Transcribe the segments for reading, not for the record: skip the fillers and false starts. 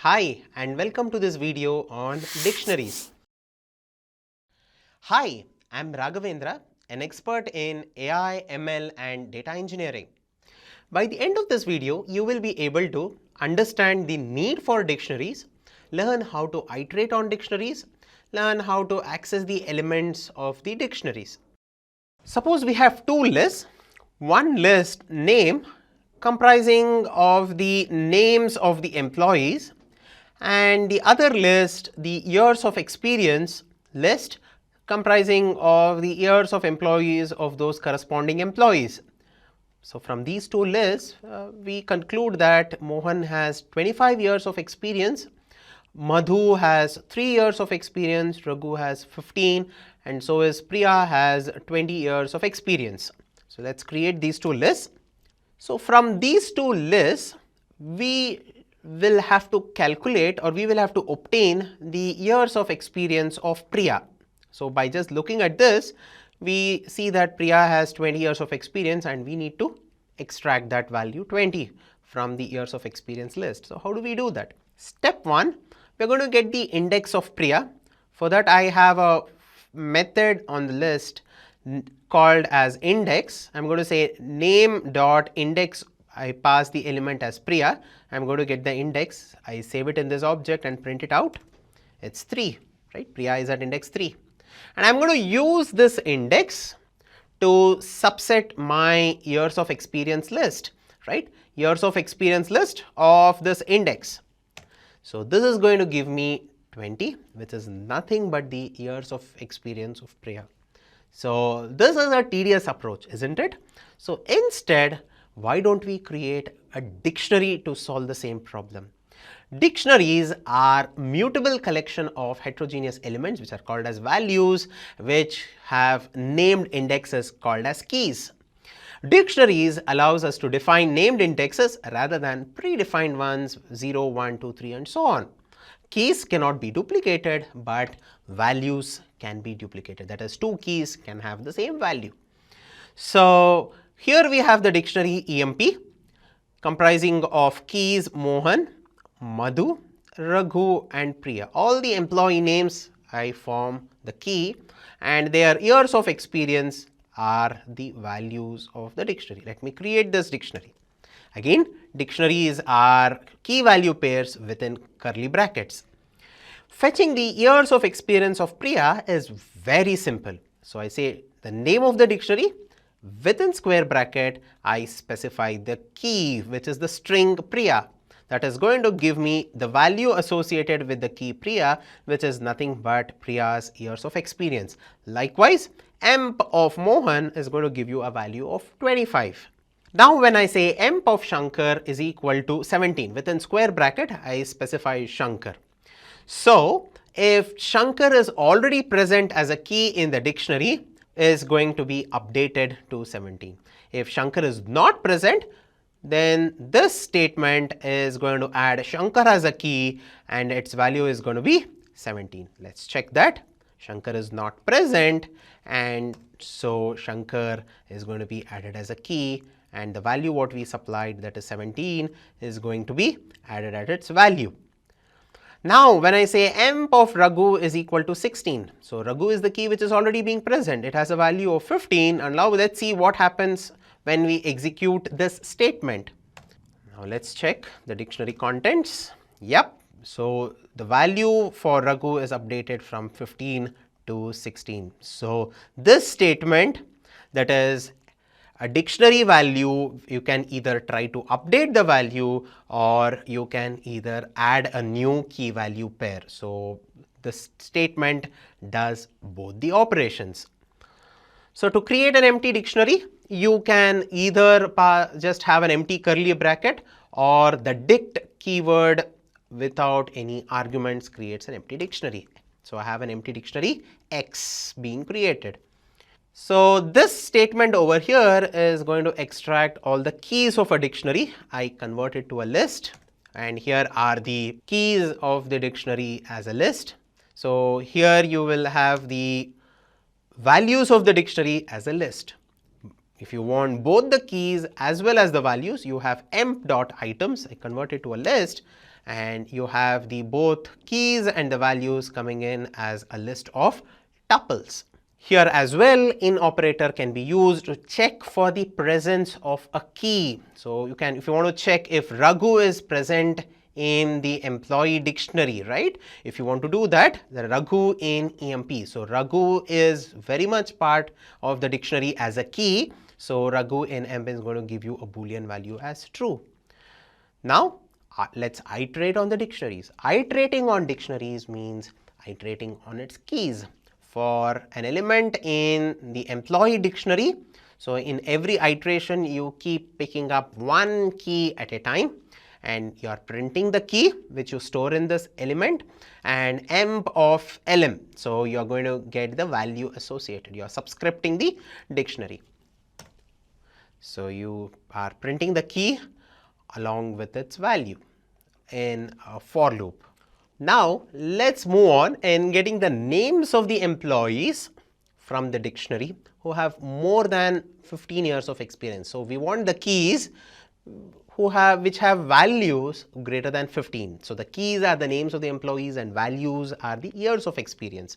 Hi and welcome to this video on dictionaries. Hi, I'm Raghavendra, an expert in AI, ML and data engineering. By the end of this video, you will be able to understand the need for dictionaries, learn how to iterate on dictionaries, learn how to access the elements of the dictionaries. Suppose we have two lists, one list name comprising of the names of the employees and the other list the years of experience list comprising of the years of employees of those corresponding employees. So from these two lists, we conclude that Mohan has 25 years of experience, Madhu has 3 years of experience, Raghu has 15, and so is Priya has 20 years of experience. So let's create these two lists. So from these two lists, we will have to calculate or we will have to obtain the years of experience of Priya. So by just looking at this, we see that Priya has 20 years of experience and we need to extract that value 20 from the years of experience list. So how do we do that? Step 1, we're going to get the index of Priya. For that I have a method on the list called as index. I'm going to say name dot index. I pass the element as Priya. I'm going to get the index. I save it in this object and print it out. It's 3, right? Priya is at index 3. And I'm going to use this index to subset my years of experience list, right? Years of experience list of this index. So this is going to give me 20, which is nothing but the years of experience of Priya. So this is a tedious approach, isn't it? So instead, why don't we create a dictionary to solve the same problem? Dictionaries are mutable collection of heterogeneous elements which are called as values, which have named indexes called as keys. Dictionaries allows us to define named indexes rather than predefined ones 0, 1, 2, 3 and so on. Keys cannot be duplicated, but values can be duplicated. That is, two keys can have the same value. So here we have the dictionary EMP comprising of keys Mohan, Madhu, Raghu and Priya. All the employee names I form the key and their years of experience are the values of the dictionary. Let me create this dictionary. Again, dictionaries are key value pairs within curly brackets. Fetching the years of experience of Priya is very simple. So I say the name of the dictionary, within square bracket I specify the key, which is the string Priya. That is going to give me the value associated with the key Priya, which is nothing but Priya's years of experience. Likewise, emp of Mohan is going to give you a value of 25. Now when I say emp of Shankar is equal to 17, within square bracket I specify Shankar. So if Shankar is already present as a key in the dictionary, is going to be updated to 17. If Shankar is not present, then this statement is going to add Shankar as a key and its value is going to be 17. Let's check that. Shankar is not present and so Shankar is going to be added as a key and the value what we supplied, that is 17, is going to be added at its value. Now when I say emp of Raghu is equal to 16, so Raghu is the key which is already being present. It has a value of 15 and now let's see what happens when we execute this statement. Now let's check the dictionary contents. Yep, so the value for Raghu is updated from 15 to 16. So this statement, that is a dictionary value, you can either try to update the value or you can either add a new key value pair. So this statement does both the operations. So to create an empty dictionary, you can either just have an empty curly bracket or the dict keyword without any arguments creates an empty dictionary. So I have an empty dictionary X being created. So this statement over here is going to extract all the keys of a dictionary. I convert it to a list and here are the keys of the dictionary as a list. So here you will have the values of the dictionary as a list. if you want both the keys as well as the values, you have emp.items. I convert it to a list, and you have the both keys and the values coming in as a list of tuples. Here as well, in operator can be used to check for the presence of a key. So you can, if you want to check if Raghu is present in the employee dictionary, right? If you want to do that, the Raghu in EMP. So Raghu is very much part of the dictionary as a key. So Raghu in EMP is going to give you a Boolean value as true. Now let's iterate on the dictionaries. Iterating on dictionaries means iterating on its keys. For an element in the employee dictionary, so in every iteration you keep picking up one key at a time, and you are printing the key which you store in this element and emp of lm. So you are going to get the value associated. You are subscripting the dictionary. So you are printing the key along with its value in a for loop. Now let's move on in getting the names of the employees from the dictionary who have more than 15 years of experience. So we want the keys which have values greater than 15. So the keys are the names of the employees and values are the years of experience.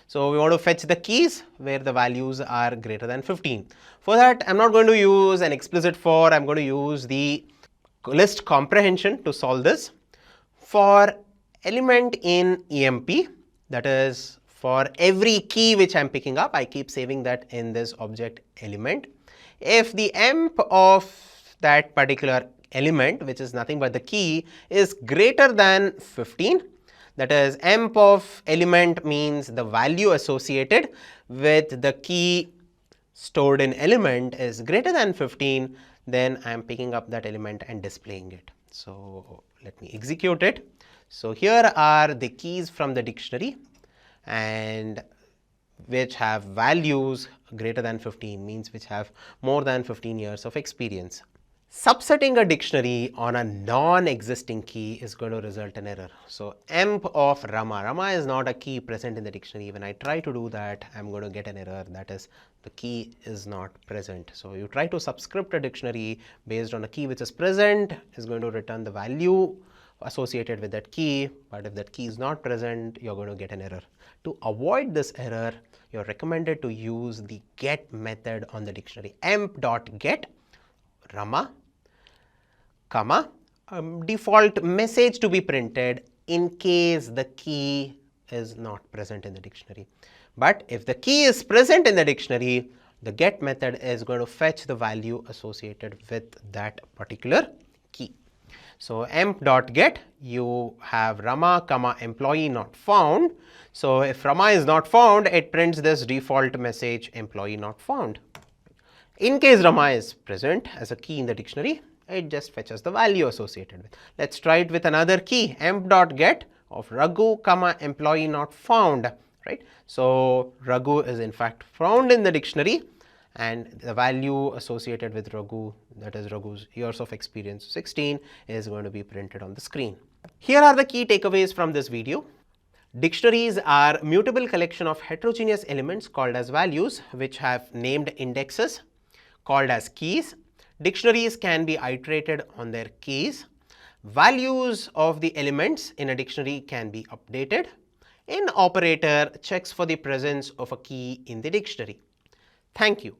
So we want to fetch the keys where the values are greater than 15. For that, I'm not going to use an explicit for, I'm going to use the list comprehension to solve this. For element in EMP, that is for every key which I'm picking up, I keep saving that in this object element. If the emp of that particular element, which is nothing but the key, is greater than 15, that is emp of element means the value associated with the key stored in element is greater than 15, then I am picking up that element and displaying it. So let me execute it. So here are the keys from the dictionary, and which have values greater than 15 means which have more than 15 years of experience. Subsetting a dictionary on a non-existing key is going to result in error. So emp of Rama. Rama is not a key present in the dictionary. When I try to do that, I'm going to get an error, that is the key is not present. So you try to subscript a dictionary based on a key which is present, is going to return the value associated with that key, but if that key is not present, you're going to get an error. To avoid this error, you're recommended to use the get method on the dictionary. emp.get Rama, comma, default message to be printed in case the key is not present in the dictionary. But if the key is present in the dictionary, the get method is going to fetch the value associated with that particular key. So emp.get, you have Rama, comma, employee not found. So if Rama is not found, it prints this default message, employee not found. In case Rama is present as a key in the dictionary, it just fetches the value associated with. Let's try it with another key, emp.get of Raghu, comma, employee not found, right? So Raghu is in fact found in the dictionary, and the value associated with Raghu, that is Raghu's years of experience, 16, is going to be printed on the screen. Here are the key takeaways from this video. Dictionaries are mutable collection of heterogeneous elements called as values, which have named indexes called as keys. Dictionaries can be iterated on their keys. Values of the elements in a dictionary can be updated. An operator checks for the presence of a key in the dictionary. Thank you.